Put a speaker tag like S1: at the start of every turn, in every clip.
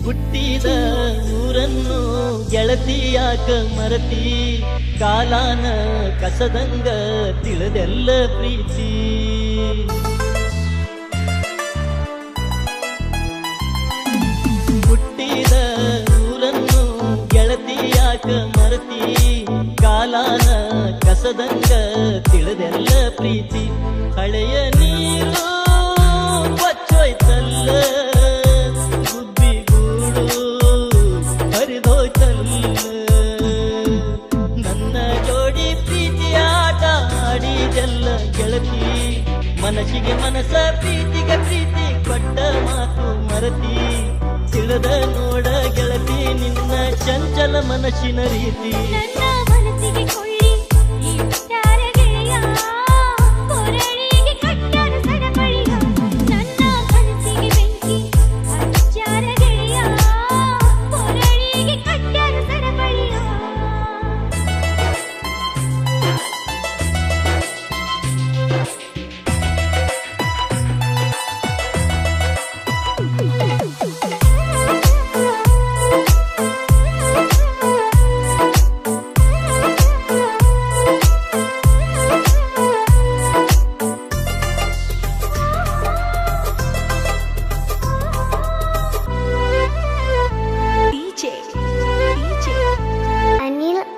S1: ಹುಟ್ಟಿದ ಊರನ್ನು ಗೆಳತಿಯಾಕ ಮರತಿ, ಕಾಲಾನ ಕಸದಂಗ ತಿಳಿದೆಲ್ಲ ಪ್ರೀತಿ. ಹುಟ್ಟಿದ ಊರನ್ನು ಗೆಳತಿಯಾಕ ಮರತಿ, ಕಾಲಾನ ಕಸದಂಗ ತಿಳಿದೆಲ್ಲ ಪ್ರೀತಿ. ಹಳೆಯ ನೀರು ಬಚ್ಚೋಯ್ತಲ್ಲ, ಗುಬ್ಬಿಗೂಡು ಹರಿದೋಯ್ತಲ್ಲ. ನನ್ನ ಜೋಡಿ ಪ್ರೀತಿ ಆಟ ಆಡಿದೆಲ್ಲ ಗೆಳತಿ, ಮನಸ್ಸಿಗೆ ಮನಸ್ಸ ಪ್ರೀತಿಗೆ ಪ್ರೀತಿ ಕೊಟ್ಟ ಮಾತು ಮರತಿ. ತಿಳಿದ ನೋಡ ಗೆಳತಿ ನಿನ್ನ ಚಂಚಲ ಮನಸ್ಸಿನ ರೀತಿ.
S2: ನನ್ನ ಮನಸ್ಸಿಗೆ ಕೊಳ್ಳಿ ಇಟ್ಟಾರ ಗೆಳೆಯ, ಕೊರಳಿಗೆ ಕಟ್ಟಾರ ಸರಪಳಿಯ. ನನ್ನ ಮನಸ್ಸಿಗೆ ಬೆಂಕಿ ಹಚ್ಚಾರ ಗೆಳೆಯ, ಕೊರಳಿಗೆ ಕಟ್ಟಾರ ಸರಪಳಿಯ.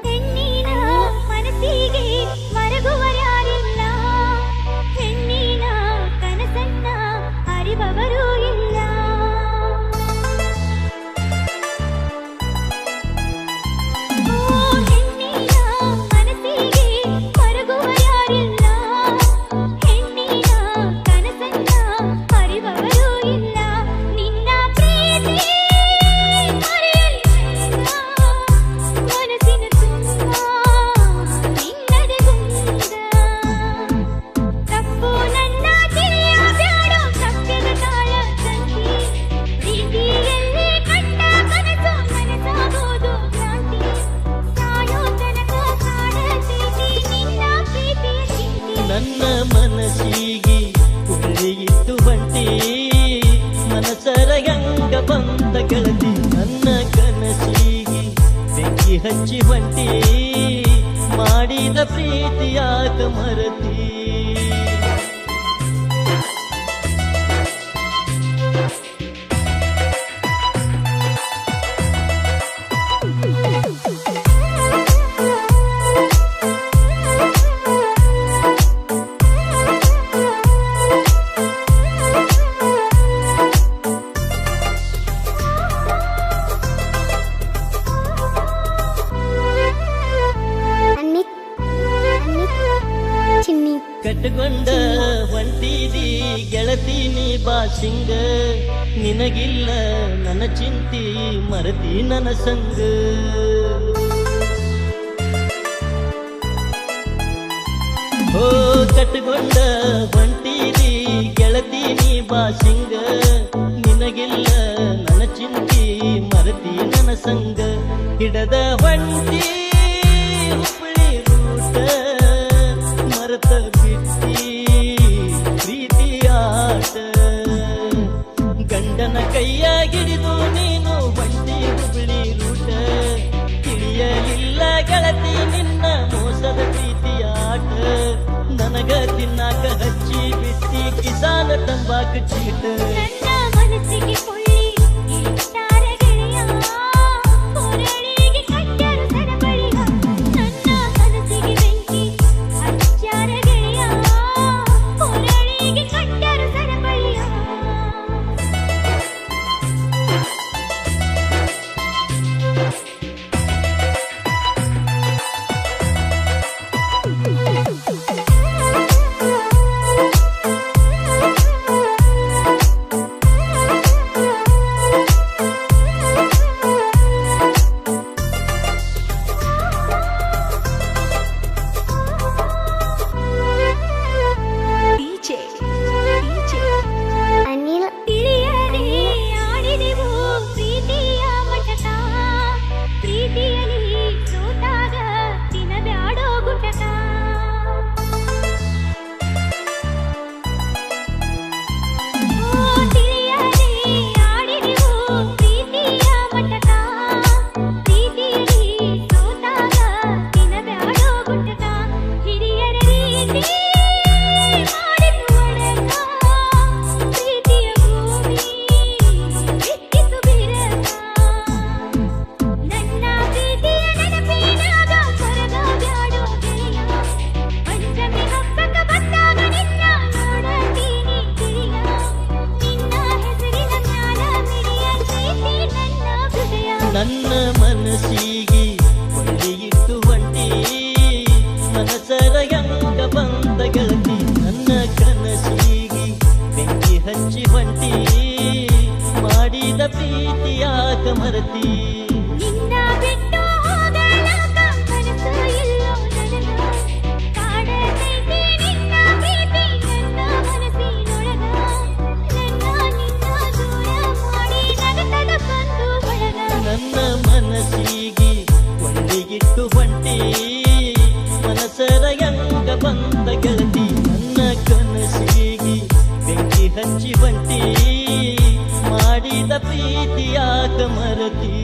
S2: ಹೆಣ್ಣಿನ ಮನಸ್ಸಿಗೆ ಮರಗುವರ್ಯಾರಿಲ್ಲ, ಹೆಣ್ಣಿನ ಕನಸನ್ನ ಅರಿವವರೂ ಇಲ್ಲ. ಓ ಹೆಣ್ಣಿನ ಮನಸ್ಸಿಗೆ ಮರಗುವರ್ಯಾರಿಲ್ಲ, ಹೆಣ್ಣಿನ ಕನಸನ್ನ ಅರಿವವರೂ ಇಲ್ಲ. ನಿನ್ನ ಪ್ರೀತಿ ಮರೆಯಲಿಲ್ಲ, ಮನಸ್ಸಿನ ತುಂಬ ನಿನ್ನದೇ ಗುಂಗ. ತಪ್ಪು ನನ್ನ ತಿಳಿಯಬ್ಯಾಡೋ ಸತ್ಯದ ಕಾಲ ಸಂಧಿ, ಪ್ರೀತಿಯಲ್ಲಿ ಕಂಡ ಕನಸು ನನಸಾಗೋದು ಭ್ರಾಂತಿ. ಸಾಯೋ ತನಕ ಕಾಡತೈತಿ ನಿನ್ನ ಪ್ರೀತಿಯ ಚಿಂತೆ.
S1: ನನ್ನ ಮನಸ್ಸಿಗೆ ಕುಳಿಯಿಟ್ಟು ಬಂಟಿ, ಮನಸರ ಹೆಂಗ ಬಂದ ಗೆಳತಿ. ನನ್ನ ಕನಸಿಗೆ ಬೆಂಕಿ ಹಚ್ಚಿ ಬಂಟಿ, ಮಾಡಿದ ಪ್ರೀತಿಯಾಗ ಮರತಿ. ಕಟ್ಟಕೊಂಡ ಹೊಂಟಿದಿ ಗೆಳತಿ ನೀ ಬಾಸಿಂಗ, ನಿನಗಿಲ್ಲ ನನ್ನ ಚಿಂತಿ ಮರತಿ ನನ್ನ ಸಂಗ. ಓ ಕಟ್ಟಕೊಂಡ ಹೊಂಟಿದಿ ಗೆಳತಿ ನೀ ಬಾಸಿಂಗ, ನಿನಗಿಲ್ಲ ನನ್ನ ಚಿಂತಿ ಮರತಿ ನನ್ನ ಸಂಗ. ಹಿಡದ ಹೊಂಟಿ ಹುಬ್ಬಳ್ಳಿ ರೂಟ, ಮರತ ಬಿಟ್ಟಿ ಪ್ರೀತಿ ಆಟ. ಗಂಡನ ಕೈಯಾಗಿಡಿದು ನೀನು ಬಂಡಿ ಹುಬ್ಬಳ್ಳಿ ರೂಟ, ತಿಳಿಯಲಿಲ್ಲ ಗೆಳತಿ ನಿನ್ನ ಮೋಸದ ಪ್ರೀತಿ ಆಟ. ನನಗ ತಿನ್ನಾಕ ಹಚ್ಚಿ ಬಿಟ್ಟಿ ಕಿಸಾನ ತಂಬಾಕ ಚೀಟ.
S2: ನನ್ನ ಮನಸ್ಸಿಗೆ ಕೊಳ್ಳಿ ಇಟ್ಟಾರ ಗೆಳೆಯ, ಕೊರಳಿಗೆ ಕಟ್ಟಾರ ಸರಪಳಿಯ. ನನ್ನ ಮನಸ್ಸಿಗೆ ಬೆಂಕಿ ಹಚ್ಚಾರ ಗೆಳೆಯ, ಕೊರಳಿಗೆ ಕಟ್ಟಾರ ಸರಪಳಿಯ.
S1: ಮನಸರ ಹೆಂಗ ಬಂದ ಗೆಳತಿ ನನ್ನ ಕನಸಿಗಿ ಬೆಂಕಿ ಹಚ್ಚಿ ಹೊಂಟಿ ಮಾಡಿದ ಪ್ರೀತಿಯಾಕ ಮರತಿ
S2: ನಿನ್ನ ಬಿಟ್ಟು ಹೋಗಲಾಕ ಮನಸ್ಸು ಇಲ್ಲೋ ನನಗ ಕಾಡತೈತಿ ನಿನ್ನ ಪ್ರೀತಿ ನನ್ನ ಮನಸ್ಸಿನೊಳಗ ನಿನ್ನ ದೂರ ಮಾಡಿ ನಗತದ ಬಂದು ಬಳಗ
S1: ನನ್ನ ಮನಸ್ಸಿಗಿ ಕೊಂಡಿಗಿಟ್ಟು ಹೊಂಟಿ ಮನಸರ ಹೆಂಗ ಬಂದ ಗೆಳತಿ ನನ್ನ ಕನಸಿಗಿ ಬೆಂಕಿ ಹಚ್ಚಿ ಹೊಂಟಿ ಮಾಡಿದ ಪ್ರೀತಿಯಾಕ ಮರತಿ